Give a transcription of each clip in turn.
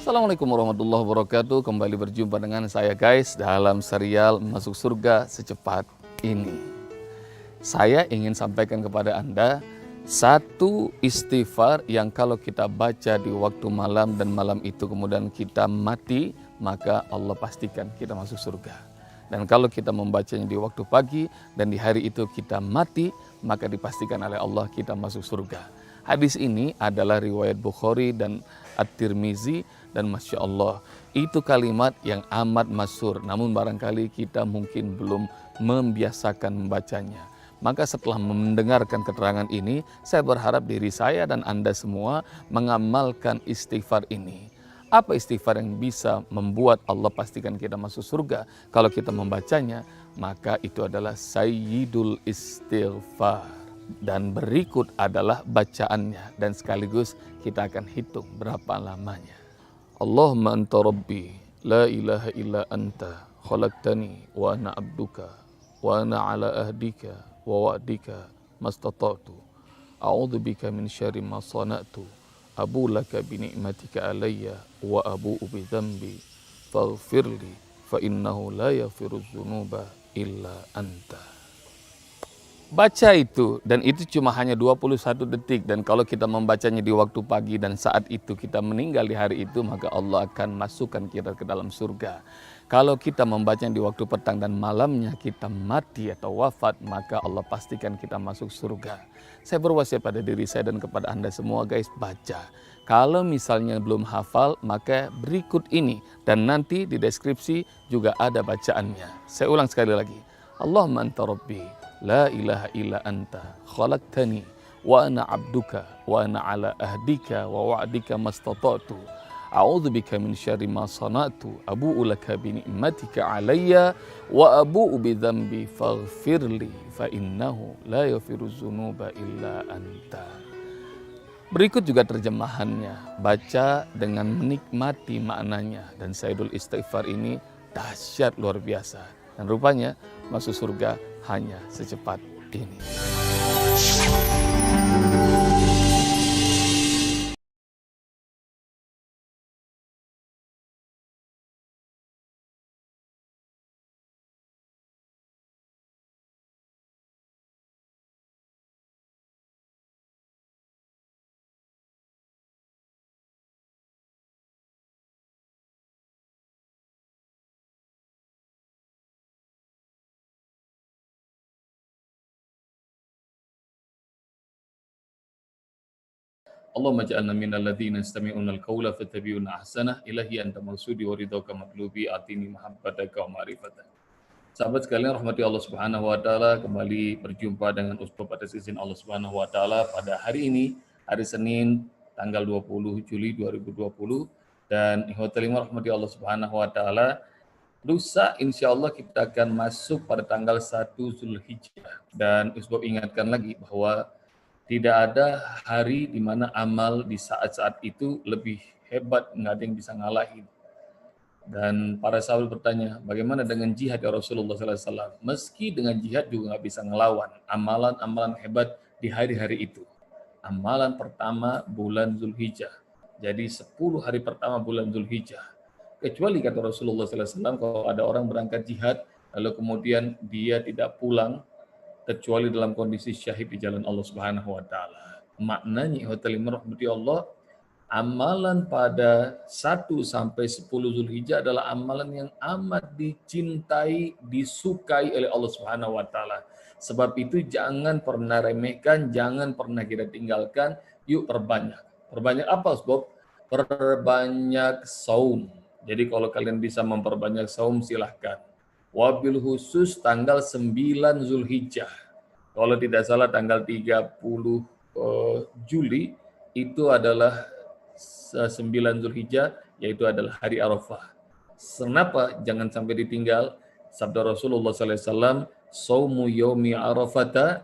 Assalamualaikum warahmatullahi wabarakatuh. Kembali berjumpa dengan saya guys dalam serial Masuk Surga Secepat Ini. Saya ingin sampaikan kepada Anda satu istighfar yang kalau kita baca di waktu malam dan malam itu kemudian kita mati, maka Allah pastikan kita masuk surga. Dan kalau kita membacanya di waktu pagi dan di hari itu kita mati, maka dipastikan oleh Allah kita masuk surga. Hadis ini adalah riwayat Bukhari dan At-Tirmizi, dan Masya Allah itu kalimat yang amat masyhur, namun barangkali kita mungkin belum membiasakan membacanya. Maka setelah mendengarkan keterangan ini, saya berharap diri saya dan Anda semua mengamalkan istighfar ini. Apa istighfar yang bisa membuat Allah pastikan kita masuk surga? Kalau kita membacanya, maka itu adalah Sayyidul Istighfar. Dan berikut adalah bacaannya dan sekaligus kita akan hitung berapa lamanya. Allahumma anta rabbi la ilaha illa anta khalaqtani wa ana abduka wa ana ala ahdika wa wa'dika mastata'tu a'udzu bika min syarri ma sana'tu abu laka bi ni'matika alayya wa abu'u bi dzambi faghfirli fa innahu la yaghfiru dzunuba illa anta. Baca itu, dan itu cuma hanya 21 detik. Dan kalau kita membacanya di waktu pagi dan saat itu kita meninggal di hari itu, maka Allah akan masukkan kita ke dalam surga. Kalau kita membacanya di waktu petang dan malamnya kita mati atau wafat, maka Allah pastikan kita masuk surga. Saya berwasiat pada diri saya dan kepada Anda semua guys, baca. Kalau misalnya belum hafal, maka berikut ini. Dan nanti di deskripsi juga ada bacaannya. Saya ulang sekali lagi. Allahumma anta rabbi la ilaha illa anta khalaqtani wa ana abduka wa ana ala ahdika wa wa'dika mastata'tu a'udzu bika min syarri ma sana'tu abu'u laka bi ni'matika alayya wa abu'u bi dzambi faghfirli fa innahu la yaghfiru dzunuba illa anta. Berikut juga terjemahannya, baca dengan menikmati maknanya. Dan Sayyidul Istighfar ini dahsyat luar biasa. Dan rupanya masuk surga hanya secepat ini. Allahumma ja'alna minal ladzina yastami'una al-qawla fattabi'una ahsanah. Ilahi anta maksudi wa ridhaka matlubi atini mahabbataka wa ma'rifataka. Sahabat sekalian rahmati Allah Subhanahu wa taala, kembali berjumpa dengan Ustaz atas izin Allah Subhanahu wa taala pada hari ini, hari Senin tanggal 20 Juli 2020, dan ikhwatul iman rahmati Allah Subhanahu wa taala, lusa insyaallah kita akan masuk pada tanggal 1 Zulhijjah. Dan Ustaz ingatkan lagi bahwa tidak ada hari di mana amal di saat-saat itu lebih hebat, nggak ada yang bisa ngalahin. Dan para sahabat bertanya, bagaimana dengan jihad ya Rasulullah SAW? Meski dengan jihad juga nggak bisa ngelawan amalan-amalan hebat di hari-hari itu. Amalan pertama bulan Zulhijjah. Jadi 10 hari pertama bulan Zulhijjah. Kecuali kata Rasulullah SAW, kalau ada orang berangkat jihad, lalu kemudian dia tidak pulang, kecuali dalam kondisi syahid di jalan Allah Subhanahu wa taala. Maknanya rahmati Allah, amalan pada 1 sampai 10 Zulhijjah adalah amalan yang amat dicintai, disukai oleh Allah Subhanahu wa taala. Sebab itu jangan pernah remehkan, jangan pernah kita tinggalkan, yuk perbanyak. Perbanyak apa, Sob? Perbanyak saum. Jadi kalau kalian bisa memperbanyak saum silahkan. Wabil khusus tanggal 9 Zulhijjah. Kalau tidak salah tanggal 30 Juli itu adalah 9 Zulhijjah, yaitu adalah hari Arafah. Kenapa jangan sampai ditinggal? Sabda Rasulullah SAW, "Saumu yaumi Arafata",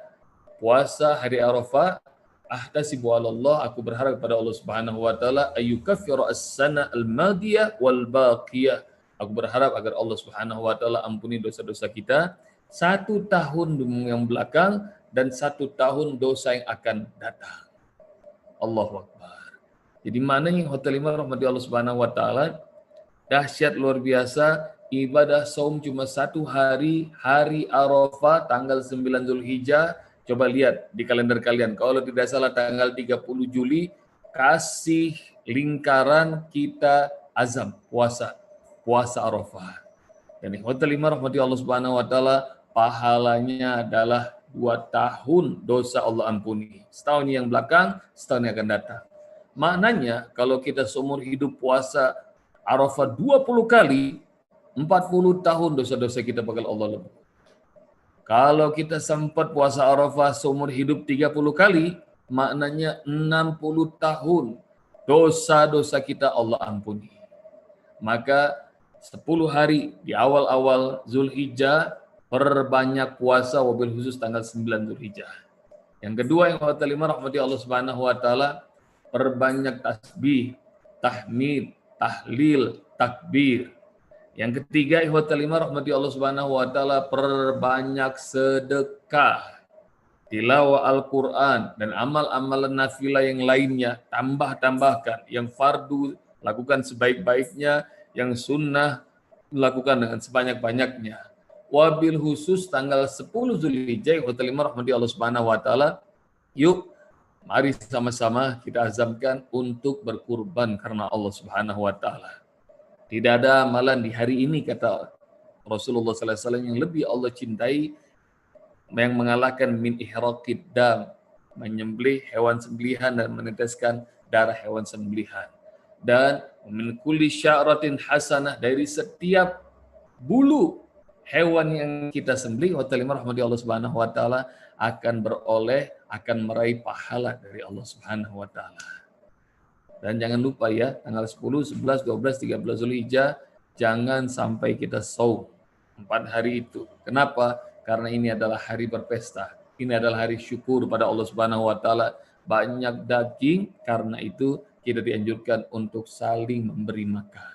puasa hari Arafah, ahtasibu 'ala Allah, aku berharap kepada Allah Subhanahu wa taala, ayyukaffiru as-sana al-madiyah wal baqiyah. Aku berharap agar Allah Subhanahu wa taala ampuni dosa-dosa kita 1 tahun yang belakang dan 1 tahun dosa yang akan datang. Allahu Akbar. Jadi mana yang hotel 5 rahmati Allah Subhanahu wa taala, dahsyat luar biasa, ibadah saum cuma 1 hari, hari Arafah tanggal 9 Zulhijjah. Coba lihat di kalender kalian, kalau tidak salah tanggal 30 Juli, kasih lingkaran kita azam puasa Arafah. Dan hotel 5 rahmati Allah Subhanahu wa taala, pahalanya adalah 2 tahun dosa Allah ampuni. Setahun yang belakang, setahun yang akan datang. Maknanya kalau kita seumur hidup puasa Arafah 20 kali, 40 tahun dosa-dosa kita bakal Allah lepas. Kalau kita sempat puasa Arafah seumur hidup 30 kali, maknanya 60 tahun dosa-dosa kita Allah ampuni. Maka 10 hari di awal-awal Zulhijjah, perbanyak puasa, wabil khusus tanggal 9 Zulhijjah. Yang kedua yang kelima rahmati Allah Subhanahu wa taala, perbanyak tasbih, tahmid, tahlil, takbir. Yang ketiga, ikhwatal iman rahmati Allah Subhanahu wa taala, perbanyak sedekah, tilawah Al-Qur'an dan amal-amalan nafilah yang lainnya, tambahkan. Yang fardu lakukan sebaik-baiknya, yang sunnah lakukan dengan sebanyak-banyaknya. Wabil khusus tanggal 10 Zulhijjah, ikhwatal iman rahmati Allah Subhanahu wa taala, yuk mari sama-sama kita azamkan untuk berkurban karena Allah Subhanahu wa taala. Tidak ada amalan di hari ini, kata Rasulullah SAW, yang lebih Allah cintai yang mengalahkan min ihraqid dam, menyembelih hewan sembelihan dan meneteskan darah hewan sembelihan. Dan min kulli sya'ratin hasanah, dari setiap bulu hewan yang kita sembelih, wa ta'ala rahmati Allah Subhanahu wa taala akan meraih pahala dari Allah Subhanahu wa taala. Dan jangan lupa ya, tanggal 10, 11, 12, 13 Zulhijjah, jangan sampai kita saum 4 hari itu. Kenapa? Karena ini adalah hari berpesta. Ini adalah hari syukur pada Allah Subhanahu wa taala. Banyak daging, karena itu kita dianjurkan untuk saling memberi makan.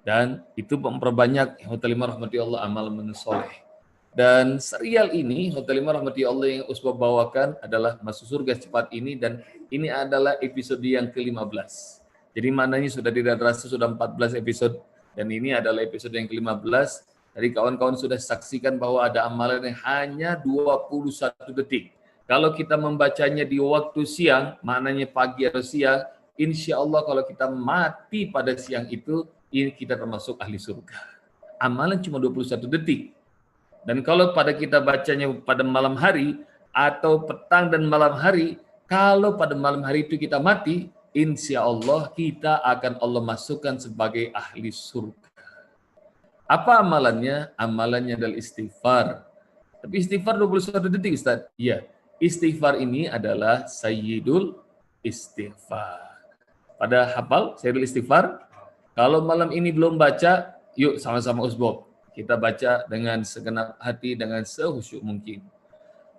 Dan itu memperbanyak hotel rahmati Allah amal menusoleh. Dan serial ini, Hotel 5 Rahmati Allah, yang Usbab bawakan adalah Masuk Surga Cepat ini, dan ini adalah episode yang ke-15. Jadi maknanya sudah tidak terasa, sudah 14 episode, dan ini adalah episode yang ke-15. Jadi kawan-kawan sudah saksikan bahwa ada amalan yang hanya 21 detik. Kalau kita membacanya di waktu siang, maknanya pagi atau siang, insya Allah kalau kita mati pada siang itu, ini kita termasuk ahli surga. Amalan cuma 21 detik. Dan kalau pada kita bacanya pada malam hari atau petang dan malam hari, kalau pada malam hari itu kita mati, insya Allah kita akan Allah masukkan sebagai ahli surga. Apa amalannya? Amalannya adalah istighfar. Tapi istighfar 21 detik, Ustaz. Iya, istighfar ini adalah sayyidul istighfar. Pada hafal sayyidul istighfar? Kalau malam ini belum baca, yuk sama-sama Usbab. Kita baca dengan segenap hati, dengan sehusyuk mungkin.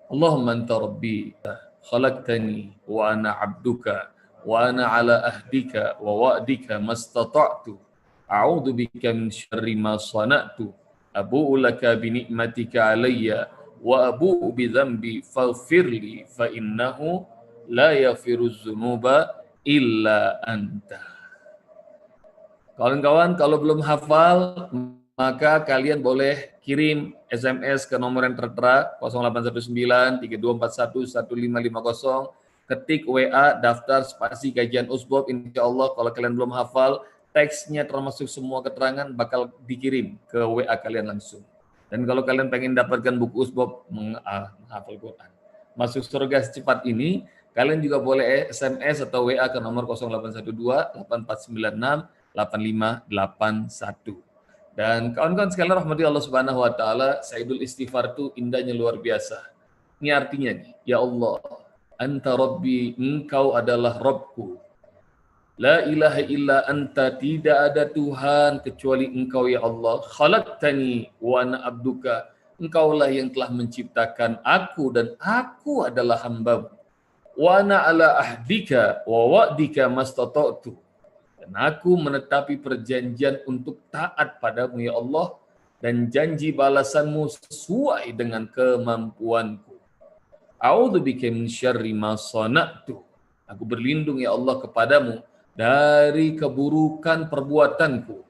Allahumma anta rabbi khalaqtani wa ana abduka wa ana ala ahdika wa wa'dika mastata'tu a'udzu bika min syarri ma sana'tu abu'u laka bi ni'matika alayya wa abu'u bi dhanbi faghfirli fa innahu la yaghfiruz dzunuba illa anta. Kawan-kawan, kalau belum hafal, maka kalian boleh kirim SMS ke nomor yang tertera 0819 3241 1550, ketik WA daftar spasi kajian Usbab. Insya Allah kalau kalian belum hafal, teksnya termasuk semua keterangan bakal dikirim ke WA kalian langsung. Dan kalau kalian pengen dapatkan buku Usbab menghafal Quran, Masuk Surga Secepat ini, kalian juga boleh SMS atau WA ke nomor 0812 8496 8581. Dan kawan-kawan sekalian rahmati Allah Subhanahu wa taala, Sayyidul Istighfar itu indahnya luar biasa. Ini artinya nih, ya Allah, anta rabbi, engkau adalah Rabbku. La ilaha illa anta, tidak ada Tuhan kecuali engkau ya Allah. Khalaqtani wa ana abduka, engkaulah yang telah menciptakan aku dan aku adalah hamba-Mu. Wa ana ala ahdika wa wa'dika mastata'tu, dan aku menetapi perjanjian untuk taat padamu ya Allah, dan janji balasanmu sesuai dengan kemampuanku. A'udzubika min syarri ma sana'tu, aku berlindung ya Allah kepadamu dari keburukan perbuatanku.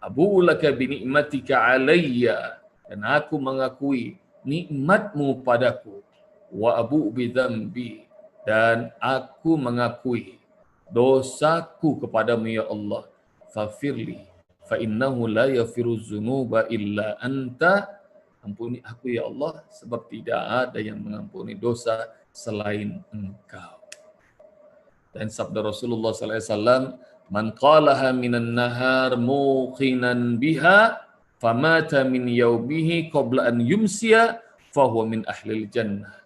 Abu'u laka binikmatika alayya, dan aku mengakui nikmatmu padaku. Wa abu'u bidzambi, dan aku mengakui dosaku kepadamu ya Allah. Faghfirli fa innahu la yaghfiru dzunuba illa anta. Ampuni aku ya Allah, sebab tidak ada yang mengampuni dosa selain Engkau. Dan sabda Rasulullah SAW, man qalaha minan nahar muqinan biha famata min yaumihi qabla an yumsiya fahuwa min ahlil jannah.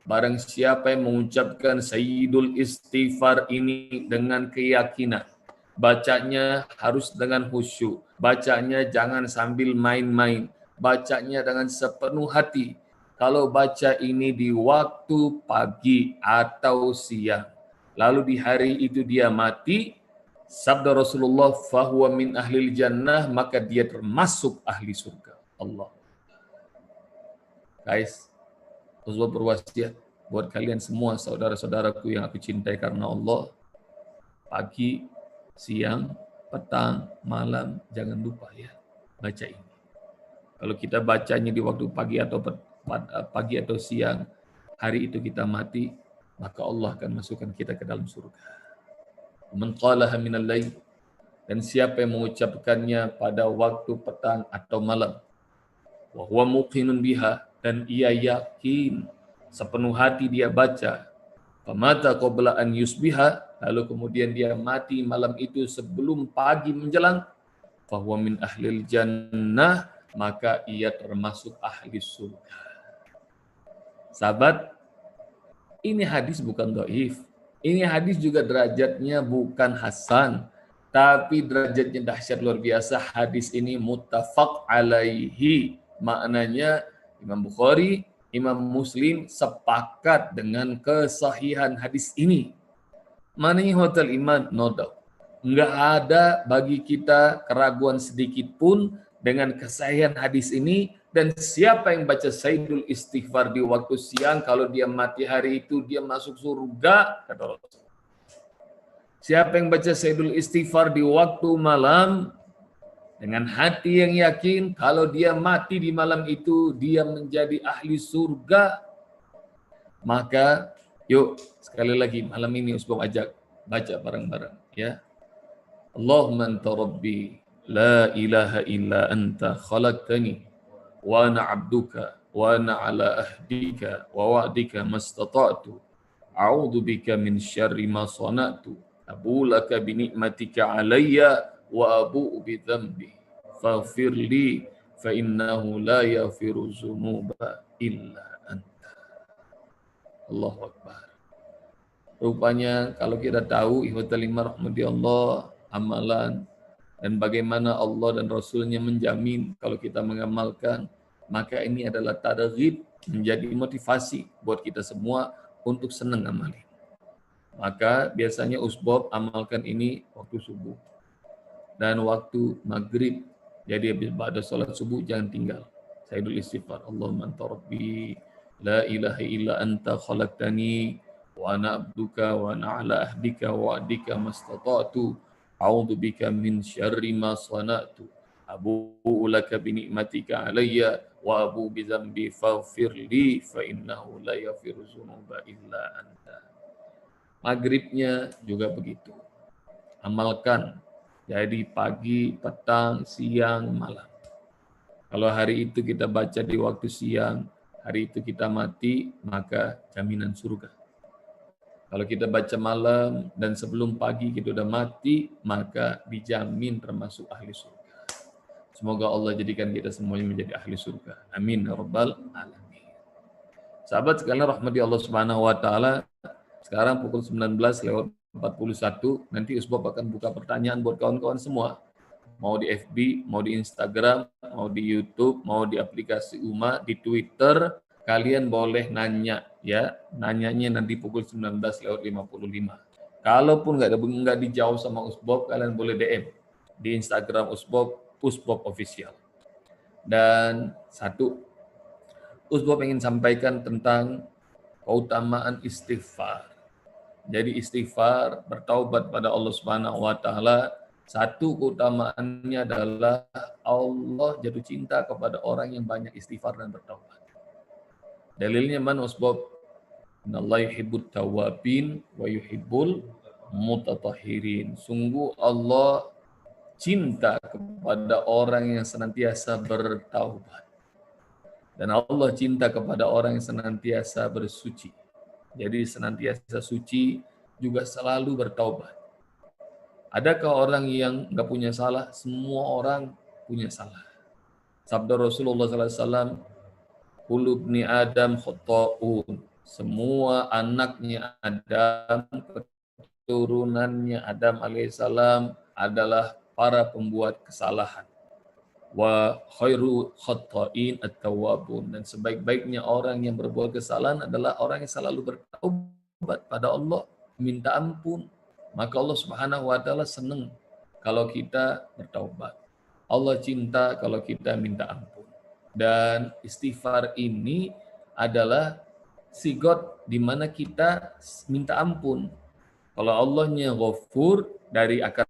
Barang siapa yang mengucapkan sayyidul istighfar ini dengan keyakinan, bacanya harus dengan khusyuk, bacanya jangan sambil main-main, bacanya dengan sepenuh hati. Kalau baca ini di waktu pagi atau siang, lalu di hari itu dia mati, sabda Rasulullah, fahuwa min ahlil jannah, maka dia termasuk ahli surga. Allah. Guys, Rasulullah berwasiat buat kalian semua, saudara-saudaraku yang aku cintai karena Allah, pagi, siang, petang, malam, jangan lupa ya, baca ini. Kalau kita bacanya di waktu pagi atau siang, hari itu kita mati, maka Allah akan masukkan kita ke dalam surga. Man qalaha minal lail, dan siapa yang mengucapkannya pada waktu petang atau malam, wa huwa muqinun biha, dan ia yakin sepenuh hati dia baca, famata qabla an yusbiha, lalu kemudian dia mati malam itu sebelum pagi menjelang, fahuwa min ahlil jannah, maka ia termasuk ahli surga. Sahabat, ini hadis bukan dhaif. Ini hadis juga derajatnya bukan hasan, tapi derajatnya dahsyat luar biasa. Hadis ini muttafaq alaihi. Maknanya Imam Bukhari, Imam Muslim sepakat dengan kesahihan hadis ini. Maknanya hotel iman, no doubt. Enggak ada bagi kita keraguan sedikit pun dengan kesahihan hadis ini. Dan siapa yang baca Sayyidul Istighfar di waktu siang, kalau dia mati hari itu, dia masuk surga, kata Rasul. Siapa yang baca Sayyidul Istighfar di waktu malam, dengan hati yang yakin, kalau dia mati di malam itu, dia menjadi ahli surga. Maka, yuk, sekali lagi, malam ini Usbab ajak, baca bareng-bareng. Ya. Allahumma anta rabbi, la ilaha illa anta khalaqtani, wa ana abduka wa ana ala ahdika wa wa'dika mastata'tu, a'udzu bika min syarri ma sana'tu, abu laka bi ni'matika alayya wa abu'u bi dzambi faghfir li fa innahu la yaghfiru dzunuba illa anta. Allahu akbar. Rupanya kalau kita tahu ihwatal iman rahmati Allah, amalan dan bagaimana Allah dan Rasulnya menjamin kalau kita mengamalkan, maka ini adalah targhib, menjadi motivasi buat kita semua untuk senang amalin. Maka biasanya Usbab amalkan ini waktu subuh dan waktu maghrib. Jadi habis pada salat subuh jangan tinggal. Sayyidul Istighfar. Allahumma anta rabbi, la ilaha illa anta khalaqtani, wa ana abduka wa ana ala ahdika wa wa'dika mastata'tu, a'udzu bika min syarri ma sana'tu, abu'u laka bi ni'matika alayya wa abu bi dzambi faghfir li fa innahu la yaghfiru dzunuba illa anta. Maghribnya juga begitu. Amalkan. Jadi pagi, petang, siang, malam. Kalau hari itu kita baca di waktu siang, hari itu kita mati, maka jaminan surga. Kalau kita baca malam dan sebelum pagi kita sudah mati, maka dijamin termasuk ahli surga. Semoga Allah jadikan kita semuanya menjadi ahli surga. Amin ya rabbal alamin. Sahabat sekalian rahmati Allah Subhanahu wa taala, sekarang pukul 19:41, nanti Usbab akan buka pertanyaan buat kawan-kawan semua. Mau di FB, mau di Instagram, mau di YouTube, mau di aplikasi UMA, di Twitter, kalian boleh nanya ya. Nanyanya nanti pukul 19:55. Kalaupun nggak dijawab sama Usbab, kalian boleh DM di Instagram Usbab Official. Dan satu, Usbab ingin sampaikan tentang keutamaan istighfar. Jadi istighfar, bertaubat pada Allah Subhanahu wa taala, satu keutamaannya adalah Allah jatuh cinta kepada orang yang banyak istighfar dan bertaubat. Dalilnya man usbab innallaha yuhibbut tawwabin wa yuhibbul mutatahhirin. Sungguh Allah cinta kepada orang yang senantiasa bertaubat. Dan Allah cinta kepada orang yang senantiasa bersuci. Jadi senantiasa suci juga selalu bertaubat. Adakah orang yang nggak punya salah? Semua orang punya salah. Sabda Rasulullah SAW, kullu ibni Adam khata'un. Semua anaknya Adam, keturunannya Adam alaihissalam adalah para pembuat kesalahan. Wa khairu khata'in at-tawwabun, dan sebaik-baiknya orang yang berbuat kesalahan adalah orang yang selalu bertaubat pada Allah, minta ampun. Maka Allah Subhanahu wa taala senang kalau kita bertaubat. Allah cinta kalau kita minta ampun. Dan istighfar ini adalah sigot di mana kita minta ampun. Kalau Allahnya Ghafur, dari akar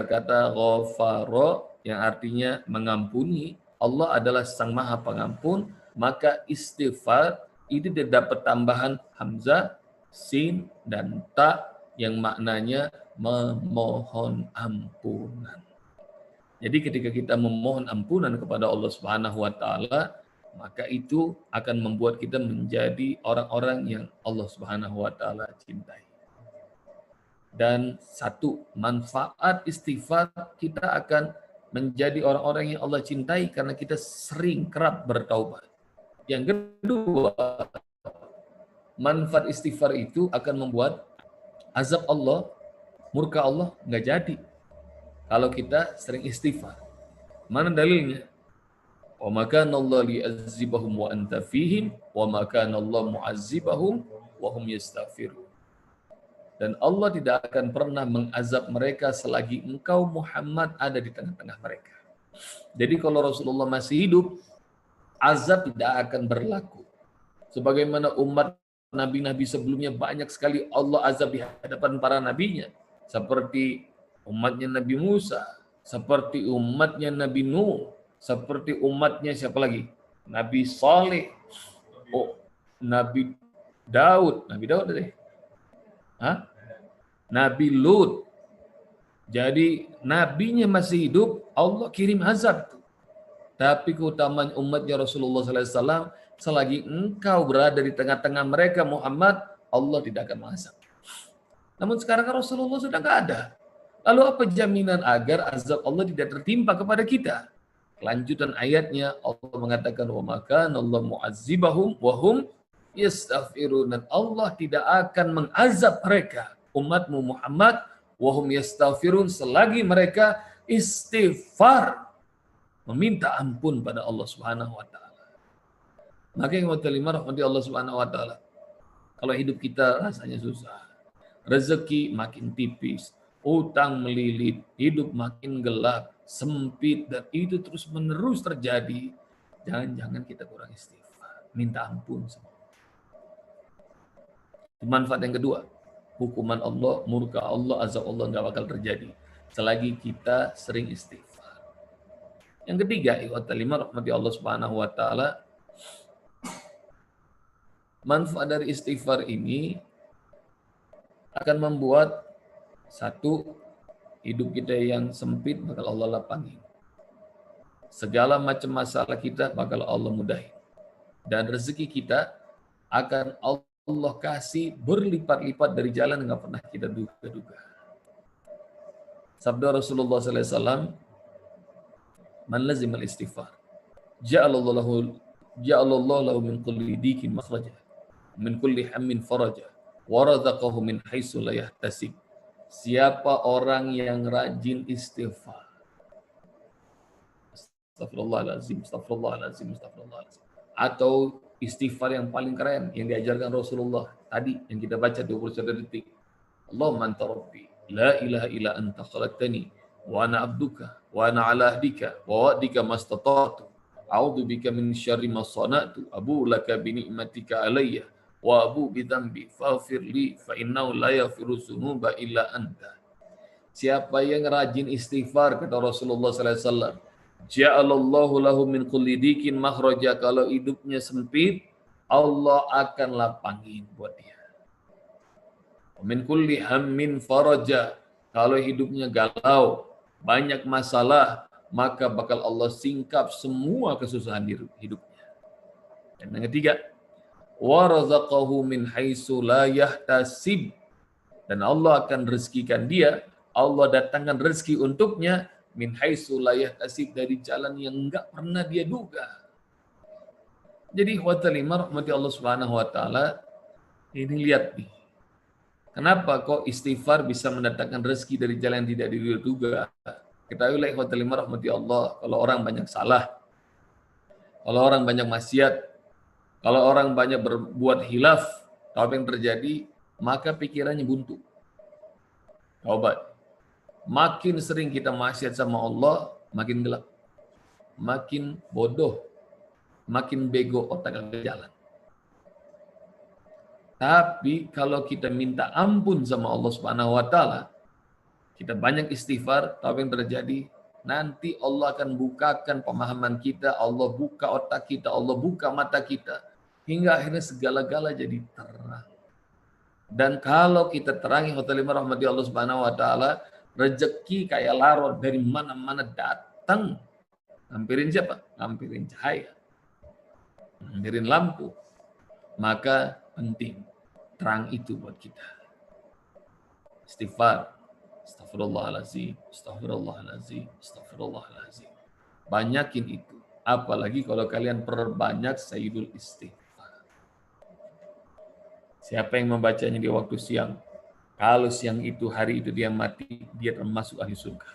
kata ghafara yang artinya mengampuni, Allah adalah Sang Maha Pengampun, maka istighfar itu dapat tambahan hamzah, sin, dan ta yang maknanya memohon ampunan. Jadi ketika kita memohon ampunan kepada Allah Subhanahu wa taala, maka itu akan membuat kita menjadi orang-orang yang Allah Subhanahu wa taala cintai. Dan satu manfaat istighfar, kita akan menjadi orang-orang yang Allah cintai karena kita sering kerap bertaubat. Yang kedua, manfaat istighfar itu akan membuat azab Allah, murka Allah nggak jadi kalau kita sering istighfar. Mana dalilnya? Wa ma kana Allah li'azzibahum wa anta fihim wa ma kana Allah mu'azzibahum wa hum yastaghfirun. Dan Allah tidak akan pernah mengazab mereka selagi engkau Muhammad ada di tengah-tengah mereka. Jadi kalau Rasulullah masih hidup, azab tidak akan berlaku. Sebagaimana umat nabi-nabi sebelumnya banyak sekali Allah azab di hadapan para nabinya. Seperti umatnya Nabi Musa, seperti umatnya Nabi Nuh, seperti umatnya siapa lagi? Nabi Saleh, Nabi Daud deh. Nabi Lut. Jadi nabinya masih hidup, Allah kirim azab. Tapi keutamaan umatnya Rasulullah SAW, selagi engkau berada di tengah-tengah mereka Muhammad, Allah tidak akan mengazab. Namun sekarang Rasulullah sudah nggak ada. Lalu apa jaminan agar azab Allah tidak tertimpa kepada kita? Kelanjutan ayatnya Allah mengatakan wa maka Allah mu'azzibahum wa hum yastaghfirun, dan Allah tidak akan mengazab mereka umatmu Muhammad wa hum yastaghfirun selagi mereka istighfar meminta ampun pada Allah Subhanahu wa taala. Maka yang terima rahmati Allah Subhanahu wa taala, kalau hidup kita rasanya susah, rezeki makin tipis, utang melilit, hidup makin gelap, sempit, dan itu terus menerus terjadi, jangan-jangan kita kurang istighfar, minta ampun sama Allah. Manfaat yang kedua, hukuman Allah, murka Allah, azab Allah nggak bakal terjadi selagi kita sering istighfar. Yang ketiga, ikhwatalima rahmati Allah Subhanahu wa taala, manfaat dari istighfar ini akan membuat satu, hidup kita yang sempit bakal Allah lapangin. Segala macam masalah kita bakal Allah mudahin. Dan rezeki kita akan Allah kasih berlipat-lipat dari jalan yang nggak pernah kita duga-duga. Sabda Rasulullah SAW, man lazimal istighfar, ja'alallahu lahu min kulli dikin makhraja, min kulli hammin faraja, wa razaqahu min haitsu la yahtasib. Siapa orang yang rajin istighfar, astagfirullahaladzim, astagfirullahaladzim, astagfirullahaladzim, atau istighfar yang paling keren yang diajarkan Rasulullah tadi yang kita baca 21 detik. Allahumma anta rabbi la ilaha illa anta khalaqtani wa ana abduka wa ana ala ahdika wa wa'dika mastata'tu a'udzu bika min syarri ma sana'tu abu laka bi ni'matika alayya wa abu bidzambi faghfir li fa innahu la yaghfiru dzunuba illa anta. Siapa yang rajin istighfar, kata Rasulullah sallallahu alaihi wasallam, ja'alallahu lahu min kulli dikin makhraja. Kalau hidupnya sempit, Allah akan lapangin buat dia. Min kulli hammin faraja. Kalau hidupnya galau, banyak masalah, maka bakal Allah singkap semua kesusahan hidupnya. Dan yang ketiga, wa razaqahu min haitsu la yahtasib. Dan Allah akan rezekikan dia, Allah datangkan rezeki untuknya min haitsu la yahtasib, dari jalan yang enggak pernah dia duga. Jadi khawatirimah rahmati Allah Subhanahu wa taala, ini lihat nih. Kenapa kok istighfar bisa mendatangkan rezeki dari jalan yang tidak diduga? Ketahuilah khawatirimah rahmati Allah, kalau orang banyak salah, kalau orang banyak maksiat, kalau orang banyak berbuat hilaf, apa yang terjadi? Maka pikirannya buntu. Taubat. Makin sering kita maksiat sama Allah, makin gelap. Makin bodoh, makin bego otak ke jalan. Tapi kalau kita minta ampun sama Allah Subhanahu wa taala, kita banyak istighfar, apa yang terjadi? Nanti Allah akan bukakan pemahaman kita, Allah buka otak kita, Allah buka mata kita, hingga akhirnya segala-gala jadi terang. Dan kalau kita terangi khawatirimah rahmati Allah Subhanahu wa taala, rezeki kayak larut dari mana-mana datang. Ngampirin siapa? Ngampirin cahaya. Ngampirin lampu. Maka penting terang itu buat kita. Istighfar. Astagfirullahaladzim, astagfirullahaladzim, astagfirullahaladzim. Banyakin itu. Apalagi kalau kalian perbanyak sayyidul istighfar. Siapa yang membacanya di waktu siang, kalau siang itu hari itu dia mati, dia termasuk ahli surga.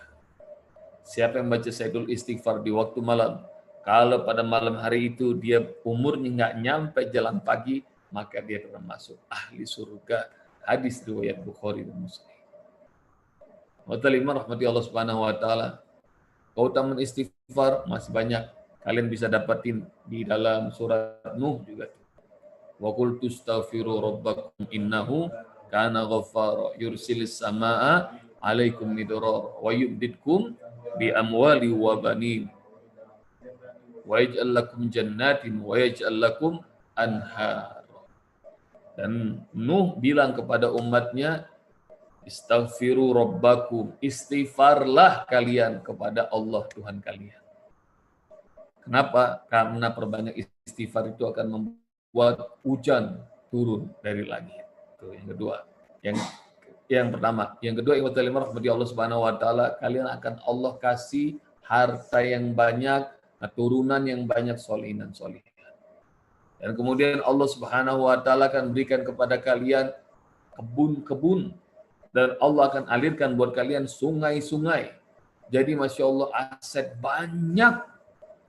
Siapa yang baca sayyidul istighfar di waktu malam, kalau pada malam hari itu dia umurnya nggak nyampe jalan pagi, maka dia termasuk ahli surga. Hadis riwayat Bukhari dan Muslim. Khawatirimah rahmati Allah Subhanahu wa taala. Keutamaan istighfar masih banyak. Kalian bisa dapatin di dalam surat Nuh juga. Wa qul tastaghfiru rabbakum innahu kana ghaffara yursilis samaa 'alaikum midrar wa yumdidkum bi amwali wa banin wa yaj'al lakum jannatin wa yaj'al lakum anhar. Dan Nuh bilang kepada umatnya, istaghfiru rabbakum, istighfarlah kalian kepada Allah Tuhan kalian. Kenapa? Karena perbanyak istighfar itu akan membuat hujan turun dari langit. Itu yang kedua. Yang pertama, yang kedua, ikhwatalimah rahmati Allah Subhanahu wa taala, kalian akan Allah kasih harta yang banyak, keturunan yang banyak, solihin dan solihin. Dan kemudian Allah Subhanahu wa taala akan berikan kepada kalian kebun-kebun, dan Allah akan alirkan buat kalian sungai-sungai. Jadi Masya Allah, aset banyak,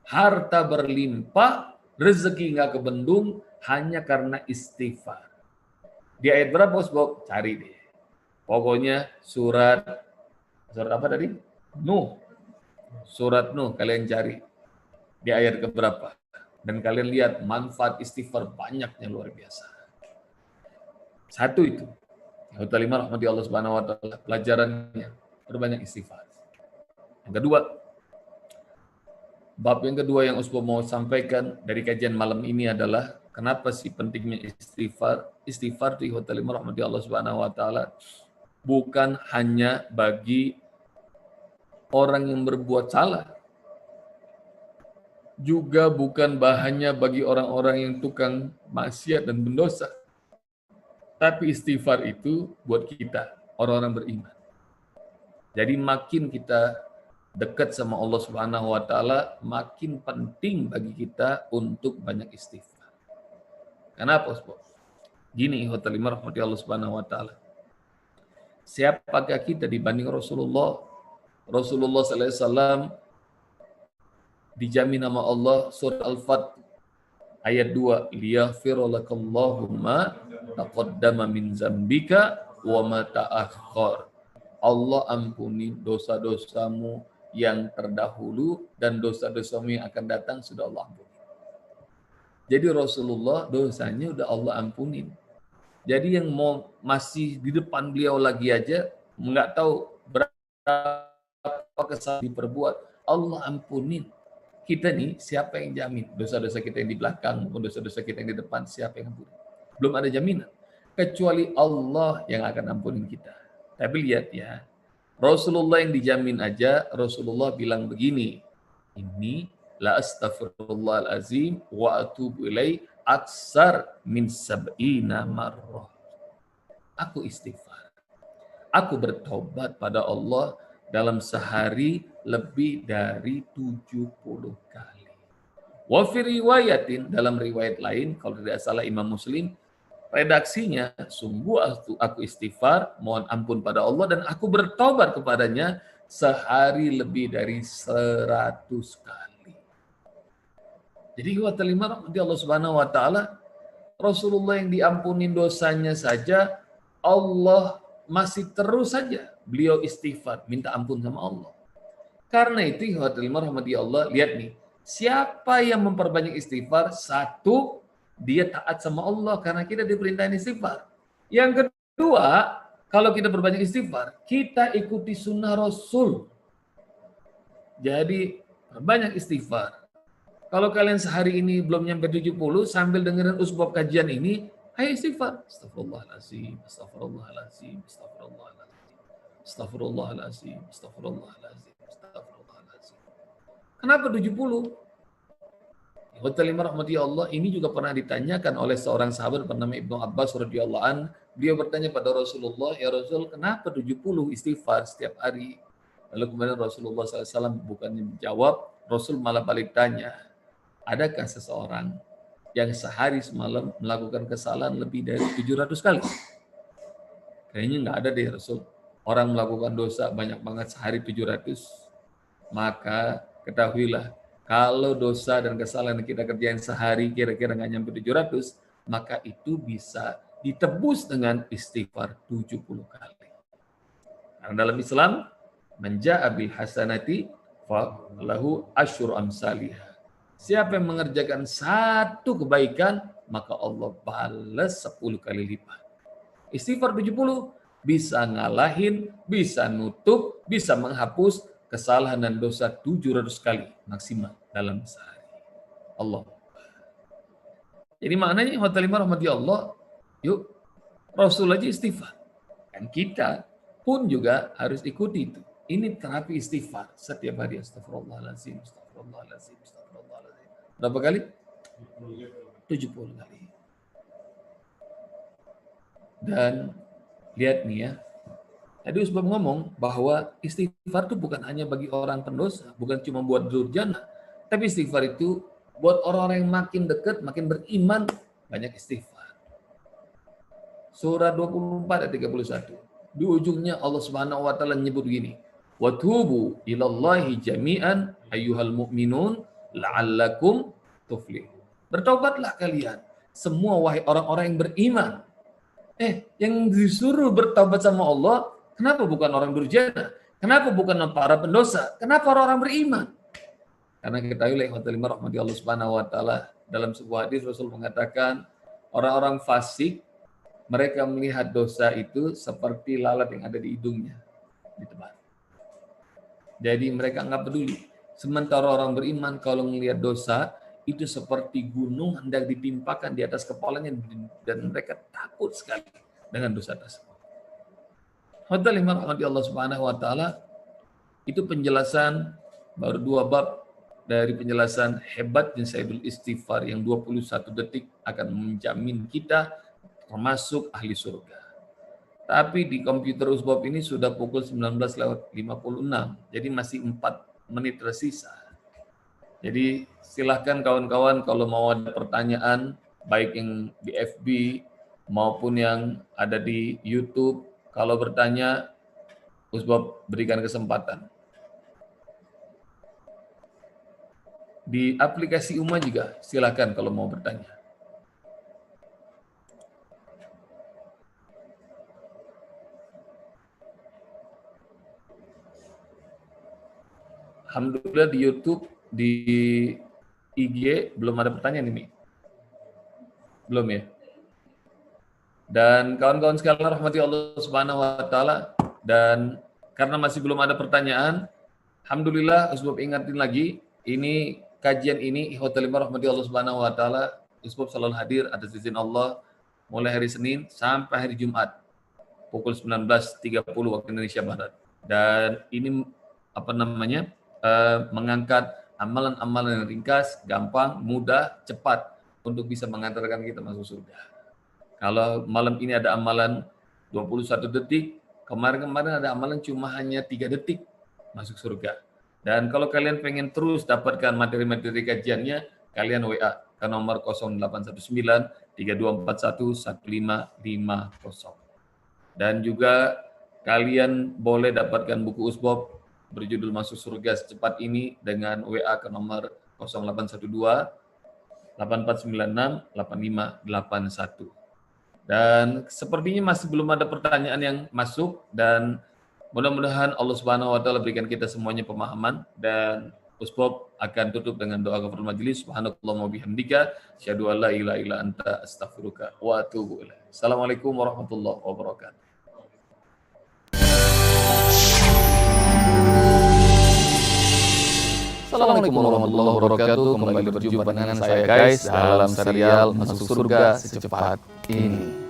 harta berlimpah, rezeki nggak kebendung, hanya karena istighfar. Di ayat berapa, Bos? Cari deh. Pokoknya surat apa tadi? Nuh. Surat Nuh kalian cari. Di ayat keberapa? Dan kalian lihat manfaat istighfar banyaknya luar biasa. Satu itu. Khawatirimah rahmati Allah Subhanahu wa taala, pelajarannya berbanyak istighfar. Yang kedua, bab yang kedua yang Uspo mau sampaikan dari kajian malam ini adalah kenapa sih pentingnya istighfar? Istighfar itu khawatirimah rahmati Allah Subhanahu wa taala bukan hanya bagi orang yang berbuat salah, juga bukan hanya bagi orang-orang yang tukang maksiat dan pendosa. Tapi istighfar itu buat kita, orang-orang beriman. Jadi makin kita dekat sama Allah Subhanahu wa taala, makin penting bagi kita untuk banyak istighfar. Kenapa, Bos? Gini, khawatirimah rahmati Allah Subhanahu wa taala. Siapakah kita dibanding Rasulullah? Rasulullah sallallahu alaihi wasallam dijamin nama Allah surat Al-Fat ayat 2, liyaghfira lakallahu ma taqaddama min zambika wa ma ta'akhkhar. Allah ampuni dosa-dosamu yang terdahulu dan dosa-dosamu yang akan datang sudah Allah ampuni. Jadi Rasulullah dosanya udah Allah ampunin. Jadi yang mau masih di depan beliau lagi aja nggak tahu berapa kesalahan diperbuat, Allah ampunin. Kita nih siapa yang jamin dosa-dosa kita yang di belakang maupun dosa-dosa kita yang di depan, siapa yang ampuni? Belum ada jaminan kecuali Allah yang akan ampunin kita. Tapi lihat ya, Rasulullah yang dijamin aja, Rasulullah bilang begini, ini la astaghfirullahal azim wa atubu ilai aksar min sab'ina marrah. Aku istighfar. Aku bertobat pada Allah dalam sehari lebih dari 70 kali. Wa fi riwayatin, dalam riwayat lain, kalau tidak salah Imam Muslim, redaksinya, sungguh aku istighfar, mohon ampun pada Allah, dan aku bertobat kepadanya sehari lebih dari 100 kali. Jadi wa Allah Subhanahu wa taala, Rasulullah yang diampunin dosanya saja, Allah masih terus saja beliau istighfar, minta ampun sama Allah. Karena itu rahmati Allah, lihat nih, siapa yang memperbanyak istighfar, satu, dia taat sama Allah karena kita diperintahin istighfar. Yang kedua, kalau kita berbanyak istighfar, kita ikuti sunnah Rasul. Jadi banyak istighfar. Kalau kalian sehari ini belum nyampe 70, sambil dengerin usbab kajian ini, ayo istighfar. Astagfirullahaladzim, astagfirullahaladzim, astagfirullahaladzim, astagfirullahaladzim, astagfirullahaladzim, astagfirullahaladzim. Kenapa 70? Wa rahmati Allah, ini juga pernah ditanyakan oleh seorang sahabat bernama Ibnu Abbas radhiyallahu an. Dia bertanya pada Rasulullah, ya Rasul, kenapa 70 istighfar setiap hari? Lalu kemudian Rasulullah SAW bukannya menjawab, Rasul malah balik tanya, adakah seseorang yang sehari semalam melakukan kesalahan lebih dari 700 kali? Kayaknya nggak ada deh Rasul. Orang melakukan dosa banyak banget sehari 700. Maka ketahuilah, kalau dosa dan kesalahan yang kita kerjain sehari kira-kira nggak nyampe 700, maka itu bisa ditebus dengan istighfar 70 kali. Karena dalam Islam, menja'a bil hasanati falahu asyru amsalih. Siapa yang mengerjakan satu kebaikan, maka Allah balas 10 kali lipat. Istighfar 70 bisa ngalahin, bisa nutup, bisa menghapus kesalahan dan dosa 700 kali maksimal dalam sehari. Allah. Jadi maknanya rahmati Allah, yuk Rasul aja istighfar. Dan kita pun juga harus ikuti itu. Ini terapi istighfar setiap hari. Astagfirullahaladzim, astagfirullahaladzim, astagfirullahaladzim. Berapa kali? 70 kali. Dan lihat nih ya, tadi Usbab ngomong bahwa istighfar itu bukan hanya bagi orang pendosa, bukan cuma buat durjana, tapi istighfar itu buat orang-orang yang makin dekat, makin beriman, banyak istighfar. Surah 24 ayat 31. Di ujungnya Allah Subhanahu wa taala nyebut gini, "Wa tubu ilallahi jami'an ayyuhal mu'minun la'allakum tuflihun." Bertobatlah kalian semua wahai orang-orang yang beriman. Yang disuruh bertobat sama Allah, kenapa bukan orang durjana? Kenapa bukan para pendosa? Kenapa orang-orang beriman? Karena ketahuilah rahmati Allah Subhanahu wa taala, dalam sebuah hadis Rasul mengatakan, orang-orang fasik mereka melihat dosa itu seperti lalat yang ada di hidungnya, di tempat. Jadi mereka nggak peduli. Sementara orang beriman kalau melihat dosa itu seperti gunung hendak ditimpakan di atas kepalanya, dan mereka takut sekali dengan dosa tersebut. Rahmati Allah Subhanahu wa taala, itu penjelasan baru 2 bab dari penjelasan hebatnya Sayyidul Istighfar yang 21 detik akan menjamin kita termasuk ahli surga. Tapi di komputer Usbab ini sudah pukul 19:56, jadi masih 4 menit tersisa. Jadi silahkan kawan-kawan kalau mau ada pertanyaan, baik yang di FB maupun yang ada di YouTube, kalau bertanya, Usbab berikan kesempatan. Di aplikasi Uma juga silahkan kalau mau bertanya. Alhamdulillah di YouTube, di IG belum ada pertanyaan ini. Belum ya? Dan kawan-kawan sekalian rahmati Allah Subhanahu wa taala, dan karena masih belum ada pertanyaan, alhamdulillah Usbab ingatin lagi, ini kajian ini Ikhwatul Iman rahmati Allah Subhanahu wa taala, Usbab selalu hadir atas izin Allah mulai hari Senin sampai hari Jumat pukul 19.30 waktu Indonesia Barat. Dan ini mengangkat amalan-amalan yang ringkas, gampang, mudah, cepat untuk bisa mengantarkan kita masuk surga. Kalau malam ini ada amalan 21 detik, kemarin-kemarin ada amalan cuma hanya 3 detik masuk surga. Dan kalau kalian pengen terus dapatkan materi-materi kajiannya, kalian WA ke nomor 0819 3241 1550. Dan juga kalian boleh dapatkan buku Usbab berjudul Masuk Surga Secepat Ini dengan WA ke nomor 0812 8496 8581. Dan sepertinya masih belum ada pertanyaan yang masuk, dan mudah-mudahan Allah Subhanahu wa taala berikan kita semuanya pemahaman, dan Usbab akan tutup dengan doa kafaratul majelis. Subhanakallahumma bihamdika asyhadu an la ilaha illa anta astaghfiruka wa atubu ilaik. Assalamualaikum warahmatullahi wabarakatuh. Assalamualaikum warahmatullahi wabarakatuh. Kembali berjumpa dengan saya guys dalam serial Masuk Surga Secepat Ini.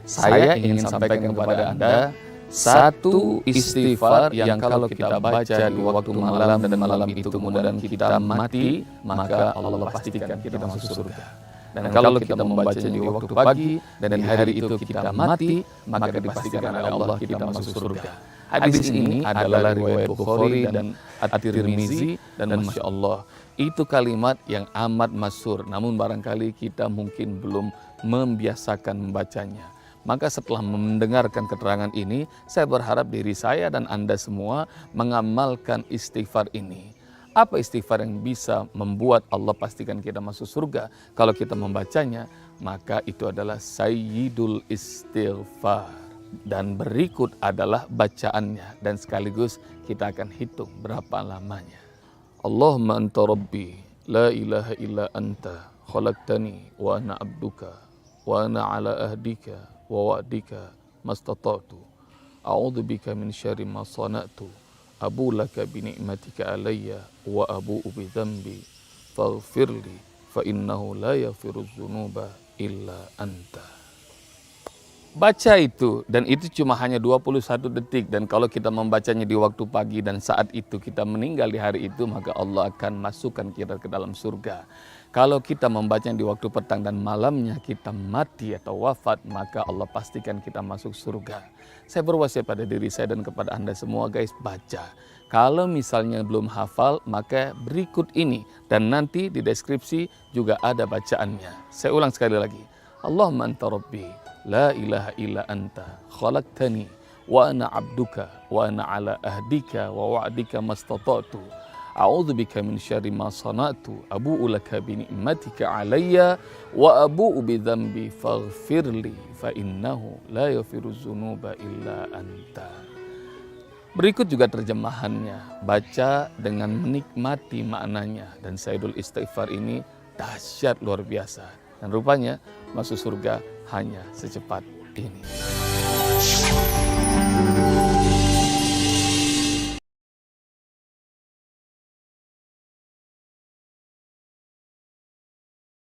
Saya ingin sampaikan kepada Anda satu istighfar yang kalau kita baca di waktu malam dan malam itu kemudian kita mati, maka Allah pastikan kita masuk surga. Dan kalau kita membacanya di waktu pagi dan di hari itu kita mati, maka dipastikan oleh Allah kita masuk surga. Hadis ini adalah riwayat Bukhari dan At-Tirmizi, dan Masya Allah, itu kalimat yang amat masyhur, namun barangkali kita mungkin belum membiasakan membacanya. Maka setelah mendengarkan keterangan ini, saya berharap diri saya dan Anda semua mengamalkan istighfar ini. Apa istighfar yang bisa membuat Allah pastikan kita masuk surga? Kalau kita membacanya, maka itu adalah Sayyidul Istighfar. Dan berikut adalah bacaannya, dan sekaligus kita akan hitung berapa lamanya. Allahumma anta rabbi, la ilaha illa anta, khalaqtani wa ana abduka, wa ana ala ahdika wa wa'dika mastata'tu. A'udzu bika min syarri ma sana'tu. Abu laka bi ni'matika alayya wa abu'u bi dzambi. Faghfirli fa innahu la yaghfiru dzunuba illa anta. Baca itu, dan itu cuma hanya 21 detik, dan kalau kita membacanya di waktu pagi dan saat itu kita meninggal di hari itu, maka Allah akan masukkan kita ke dalam surga. Kalau kita membacanya di waktu petang dan malamnya kita mati atau wafat, maka Allah pastikan kita masuk surga. Saya berwasiat pada diri saya dan kepada Anda semua guys, baca. Kalau misalnya belum hafal, maka berikut ini, dan nanti di deskripsi juga ada bacaannya. Saya ulang sekali lagi. Allahumma anta rabbi, la ilaha illa anta, khalaqtani wa ana abduka wa ana ala ahdika wa wa'dika mastata'tu. A'udzu bika min syarri ma sana'tu, abu'u laka bi ni'matika alayya wa abu'u bi dzambi faghfirli fa innahu la yaghfiru dzunuba illa anta. Berikut juga terjemahannya, baca dengan menikmati maknanya, dan Sayyidul Istighfar ini dahsyat luar biasa. Dan rupanya masuk surga hanya secepat ini.